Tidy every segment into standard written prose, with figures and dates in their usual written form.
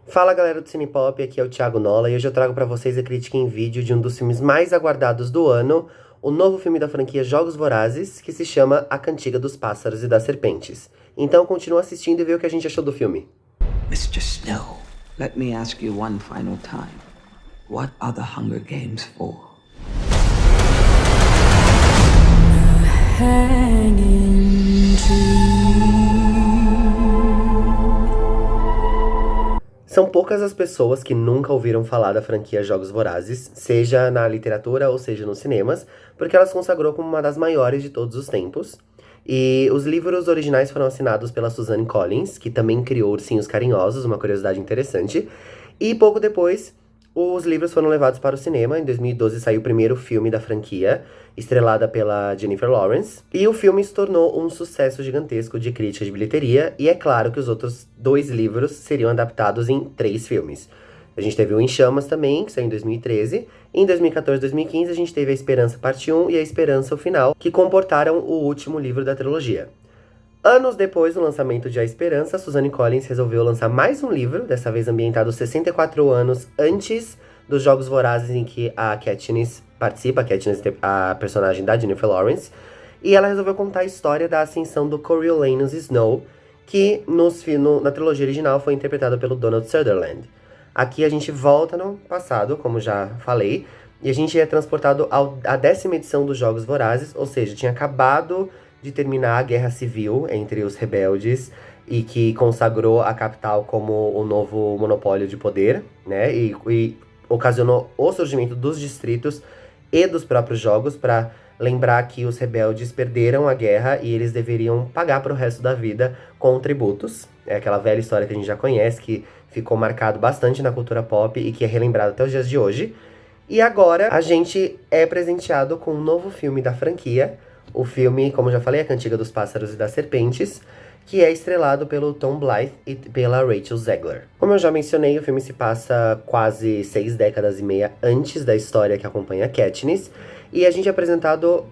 Fala galera do Cinepop, aqui é o Thiago Nola e hoje eu trago pra vocês a crítica em vídeo de um dos filmes mais aguardados do ano, o novo filme da franquia Jogos Vorazes, que se chama A Cantiga dos Pássaros e das Serpentes. Então continua assistindo e vê o que a gente achou do filme. Mr. Snow, let me ask you one final time. What are the Hunger Games for? São poucas as pessoas que nunca ouviram falar da franquia Jogos Vorazes, seja na literatura ou seja nos cinemas, porque ela se consagrou como uma das maiores de todos os tempos. E os livros originais foram assinados pela Suzanne Collins, que também criou Ursinhos Carinhosos, uma curiosidade interessante. E pouco depois, os livros foram levados para o cinema. Em 2012 saiu o primeiro filme da franquia, estrelada pela Jennifer Lawrence. E o filme se tornou um sucesso gigantesco de crítica de bilheteria. E é claro que os outros 2 livros seriam adaptados em 3 filmes. A gente teve o Em Chamas também, que saiu em 2013. Em 2014 e 2015 a gente teve A Esperança Parte 1 e A Esperança o Final, que comportaram o último livro da trilogia. Anos depois do lançamento de A Esperança, Suzanne Collins resolveu lançar mais um livro, dessa vez ambientado 64 anos antes dos Jogos Vorazes em que a Katniss participa, a Katniss é a personagem da Jennifer Lawrence, e ela resolveu contar a história da ascensão do Coriolanus Snow, que na trilogia original foi interpretado pelo Donald Sutherland. Aqui a gente volta no passado, como já falei, e a gente é transportado à 10ª edição dos Jogos Vorazes, ou seja, tinha acabado de terminar a Guerra Civil entre os rebeldes e que consagrou a capital como o novo monopólio de poder, né? E ocasionou o surgimento dos distritos e dos próprios jogos para lembrar que os rebeldes perderam a guerra e eles deveriam pagar para o resto da vida com tributos. É aquela velha história que a gente já conhece, que ficou marcado bastante na cultura pop e que é relembrado até os dias de hoje. E agora a gente é presenteado com um novo filme da franquia. O filme, como já falei, A Cantiga dos Pássaros e das Serpentes, que é estrelado pelo Tom Blythe e pela Rachel Zegler. Como eu já mencionei, o filme se passa quase 6 décadas e meia antes da história que acompanha Katniss, e a gente é apresentado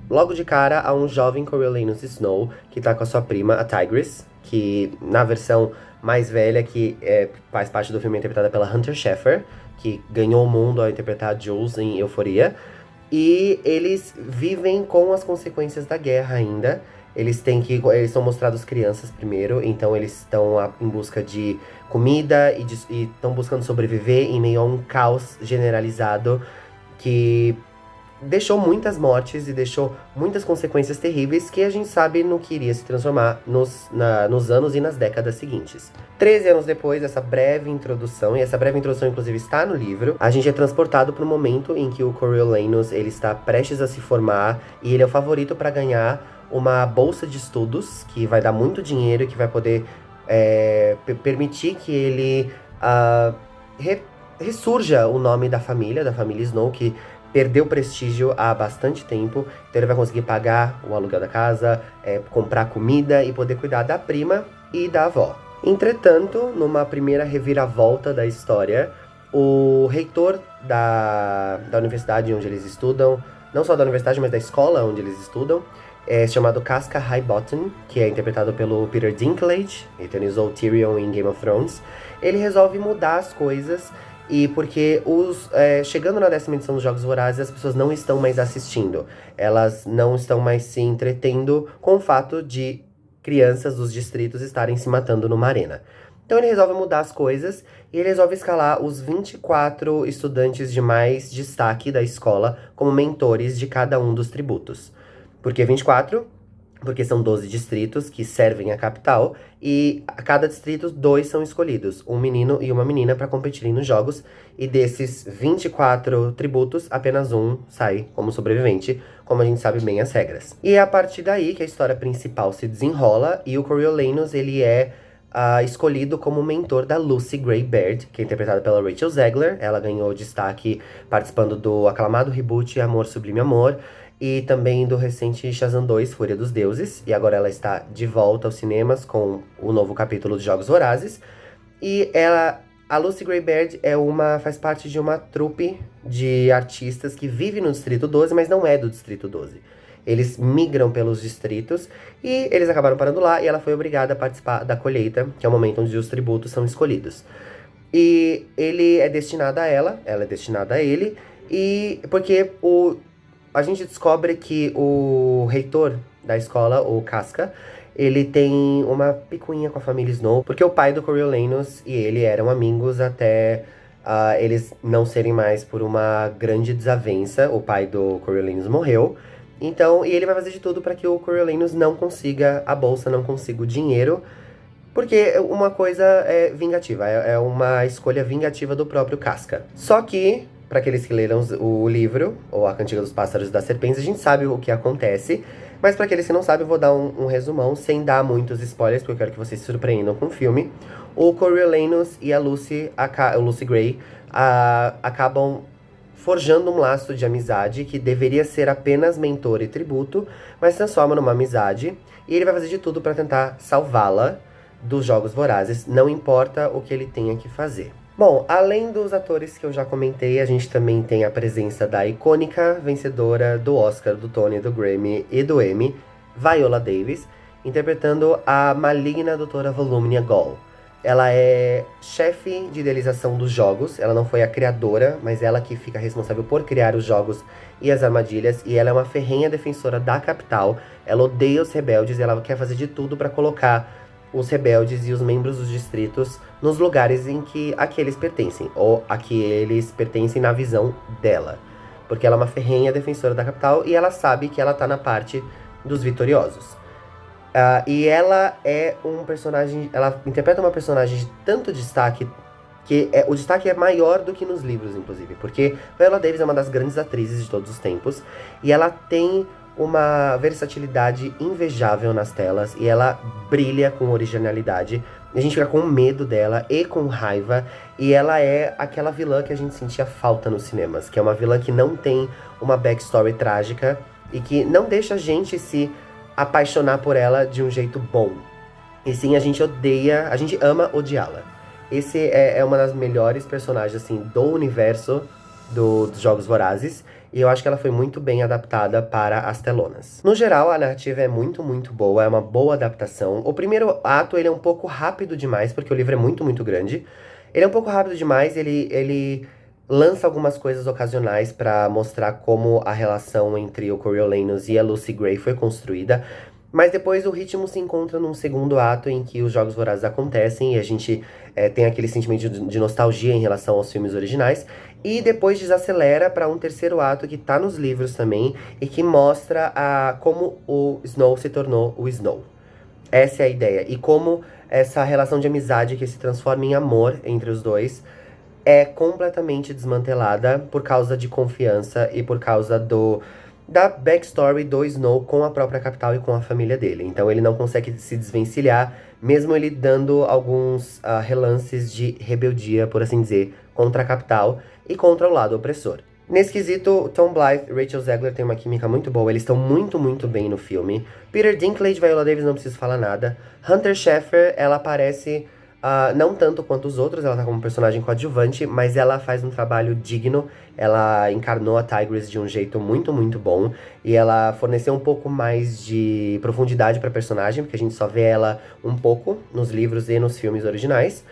logo de cara a um jovem Coriolanus Snow, que tá com a sua prima, a Tigris, que na versão mais velha, que faz parte do filme, é interpretada pela Hunter Schafer, que ganhou o mundo ao interpretar a Jules em Euphoria. E eles vivem com as consequências da guerra ainda. Eles são mostrados crianças primeiro, então eles estão em busca de comida e estão buscando sobreviver em meio a um caos generalizado que deixou muitas mortes e deixou muitas consequências terríveis que a gente sabe no que iria se transformar nos anos e nas décadas seguintes. 13 anos depois dessa breve introdução, e essa breve introdução inclusive está no livro, a gente é transportado para o momento em que o Coriolanus ele está prestes a se formar e ele é o favorito para ganhar uma bolsa de estudos que vai dar muito dinheiro e que vai poder permitir que ele ressurja o nome da família Snow, que perdeu prestígio há bastante tempo. Então ele vai conseguir pagar o aluguel da casa, comprar comida e poder cuidar da prima e da avó. Entretanto, numa primeira reviravolta da história, o reitor da universidade onde eles estudam, não só da universidade, mas da escola onde eles estudam, é chamado Casca Highbottom, que é interpretado pelo Peter Dinklage, eternizou Tyrion em Game of Thrones. Ele resolve mudar as coisas. E porque chegando na 10ª edição dos Jogos Vorazes, as pessoas não estão mais assistindo. Elas não estão mais se entretendo com o fato de crianças dos distritos estarem se matando numa arena. Então ele resolve mudar as coisas e ele resolve escalar os 24 estudantes de mais destaque da escola como mentores de cada um dos tributos. Por que 24? Porque são 12 distritos que servem a capital, e a cada distrito 2 são escolhidos, um menino e uma menina, para competirem nos jogos, e desses 24 tributos, apenas um sai como sobrevivente, como a gente sabe bem as regras. E é a partir daí que a história principal se desenrola, e o Coriolanus, ele é escolhido como mentor da Lucy Greybeard, que é interpretada pela Rachel Zegler. Ela ganhou destaque participando do aclamado reboot Amor Sublime Amor, e também do recente Shazam 2, Fúria dos Deuses. E agora ela está de volta aos cinemas com o novo capítulo de Jogos Vorazes. E a Lucy Greybeard faz parte de uma trupe de artistas que vive no Distrito 12, mas não é do Distrito 12. Eles migram pelos distritos e eles acabaram parando lá, e ela foi obrigada a participar da colheita, que é o momento onde os tributos são escolhidos. E ele é destinado a ela é destinada a ele, e porque a gente descobre que o reitor da escola, o Casca, ele tem uma picuinha com a família Snow, porque o pai do Coriolanus e ele eram amigos até eles não serem mais por uma grande desavença. O pai do Coriolanus morreu, então, e ele vai fazer de tudo para que o Coriolanus não consiga a bolsa, não consiga o dinheiro, porque uma coisa é vingativa, é uma escolha vingativa do próprio Casca. Só que, para aqueles que leram o livro, ou A Cantiga dos Pássaros e das Serpentes, a gente sabe o que acontece. Mas para aqueles que não sabem, eu vou dar um resumão, sem dar muitos spoilers, porque eu quero que vocês se surpreendam com o filme. O Coriolanus e a Lucy Gray acabam forjando um laço de amizade que deveria ser apenas mentor e tributo, mas se transforma numa amizade. E ele vai fazer de tudo para tentar salvá-la dos Jogos Vorazes, não importa o que ele tenha que fazer. Bom, além dos atores que eu já comentei, a gente também tem a presença da icônica vencedora do Oscar, do Tony, do Grammy e do Emmy, Viola Davis, interpretando a maligna Doutora Volumnia Gaul. Ela é chefe de idealização dos jogos, ela não foi a criadora, mas ela que fica responsável por criar os jogos e as armadilhas, e ela é uma ferrenha defensora da capital. Ela odeia os rebeldes e ela quer fazer de tudo para colocar os rebeldes e os membros dos distritos nos lugares em que a que eles pertencem, ou a que eles pertencem na visão dela. Porque ela é uma ferrenha defensora da capital e ela sabe que ela tá na parte dos vitoriosos. E ela é um personagem, ela interpreta uma personagem de tanto destaque, que o destaque é maior do que nos livros, inclusive. Porque Viola Davis é uma das grandes atrizes de todos os tempos, e ela tem uma versatilidade invejável nas telas, e ela brilha com originalidade. A gente fica com medo dela e com raiva, e ela é aquela vilã que a gente sentia falta nos cinemas, que é uma vilã que não tem uma backstory trágica e que não deixa a gente se apaixonar por ela de um jeito bom. E sim, a gente ama odiá-la. Esse é uma das melhores personagens, assim, do universo dos Jogos Vorazes, e eu acho que ela foi muito bem adaptada para as telonas. No geral, a narrativa é muito, muito boa, é uma boa adaptação. O primeiro ato, ele é um pouco rápido demais, porque o livro é muito, muito grande. Ele é um pouco rápido demais, ele lança algumas coisas ocasionais para mostrar como a relação entre o Coriolanus e a Lucy Gray foi construída. Mas depois o ritmo se encontra num segundo ato em que os Jogos Vorazes acontecem e a gente tem aquele sentimento de nostalgia em relação aos filmes originais. E depois desacelera para um terceiro ato que tá nos livros também e que mostra como o Snow se tornou o Snow. Essa é a ideia. E como essa relação de amizade que se transforma em amor entre os dois é completamente desmantelada por causa de confiança e por causa da backstory do Snow com a própria capital e com a família dele. Então ele não consegue se desvencilhar, mesmo ele dando alguns relances de rebeldia, por assim dizer, contra a capital e contra o lado opressor. Nesse quesito, Tom Blythe e Rachel Zegler têm uma química muito boa, eles estão muito, muito bem no filme. Peter Dinklage e Viola Davis não preciso falar nada. Hunter Schafer, ela aparece não tanto quanto os outros, ela tá como personagem coadjuvante, mas ela faz um trabalho digno. Ela encarnou a Tigress de um jeito muito, muito bom. E ela forneceu um pouco mais de profundidade pra personagem, porque a gente só vê ela um pouco nos livros e nos filmes originais.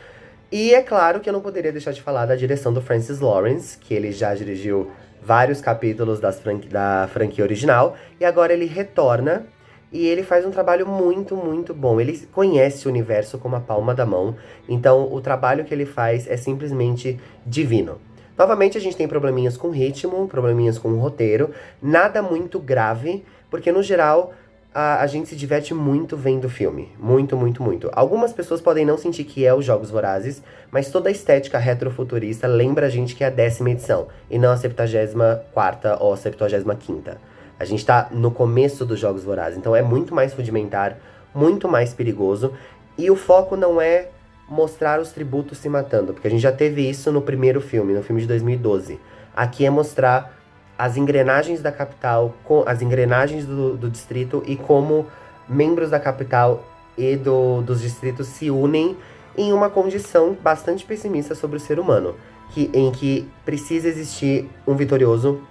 E é claro que eu não poderia deixar de falar da direção do Francis Lawrence, que ele já dirigiu vários capítulos da franquia original, e agora ele retorna. E ele faz um trabalho muito, muito bom. Ele conhece o universo como a palma da mão. Então, o trabalho que ele faz é simplesmente divino. Novamente, a gente tem probleminhas com ritmo, probleminhas com o roteiro. Nada muito grave, porque, no geral, a gente se diverte muito vendo o filme. Muito, muito, muito. Algumas pessoas podem não sentir que é os Jogos Vorazes, mas toda a estética retrofuturista lembra a gente que é a 10ª edição, e não a 74ª ou a 75ª. A gente tá no começo dos Jogos Vorazes, então é muito mais rudimentar, muito mais perigoso. E o foco não é mostrar os tributos se matando, porque a gente já teve isso no primeiro filme, no filme de 2012. Aqui é mostrar as engrenagens da capital, as engrenagens do distrito e como membros da capital e dos distritos se unem em uma condição bastante pessimista sobre o ser humano, em que precisa existir um vitorioso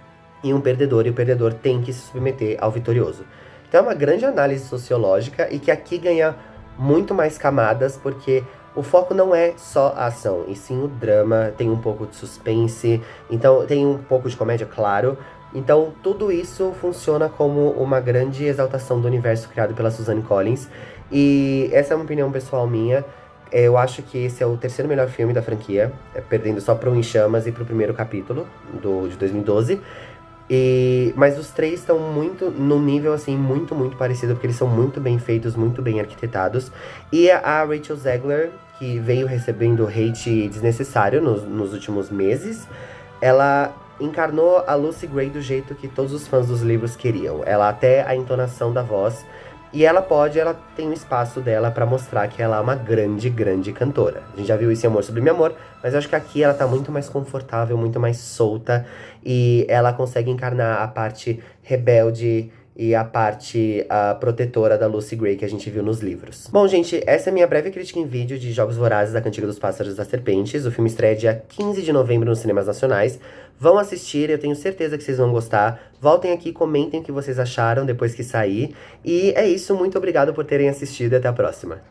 e um perdedor, e o perdedor tem que se submeter ao vitorioso. Então é uma grande análise sociológica e que aqui ganha muito mais camadas, porque o foco não é só a ação, e sim o drama, tem um pouco de suspense, então tem um pouco de comédia, claro. Então tudo isso funciona como uma grande exaltação do universo criado pela Suzanne Collins. E essa é uma opinião pessoal minha. Eu acho que esse é o terceiro melhor filme da franquia, perdendo só pro Em Chamas e pro primeiro capítulo de 2012. Mas os três estão muito num nível assim muito parecido, porque eles são muito bem feitos, muito bem arquitetados. E a Rachel Zegler, que veio recebendo hate desnecessário nos últimos meses, ela encarnou a Lucy Gray do jeito que todos os fãs dos livros queriam. Ela até a entonação da voz. E ela tem um espaço dela pra mostrar que ela é uma grande cantora. A gente já viu isso em Amor Sublime Amor, mas eu acho que aqui ela tá muito mais confortável, muito mais solta. E ela consegue encarnar a parte rebelde e a parte protetora da Lucy Gray que a gente viu nos livros. Bom, gente, essa é a minha breve crítica em vídeo de Jogos Vorazes da Cantiga dos Pássaros e das Serpentes. O filme estreia dia 15 de novembro nos cinemas nacionais. Vão assistir, eu tenho certeza que vocês vão gostar. Voltem aqui, comentem o que vocês acharam depois que sair. E é isso, muito obrigado por terem assistido e até a próxima.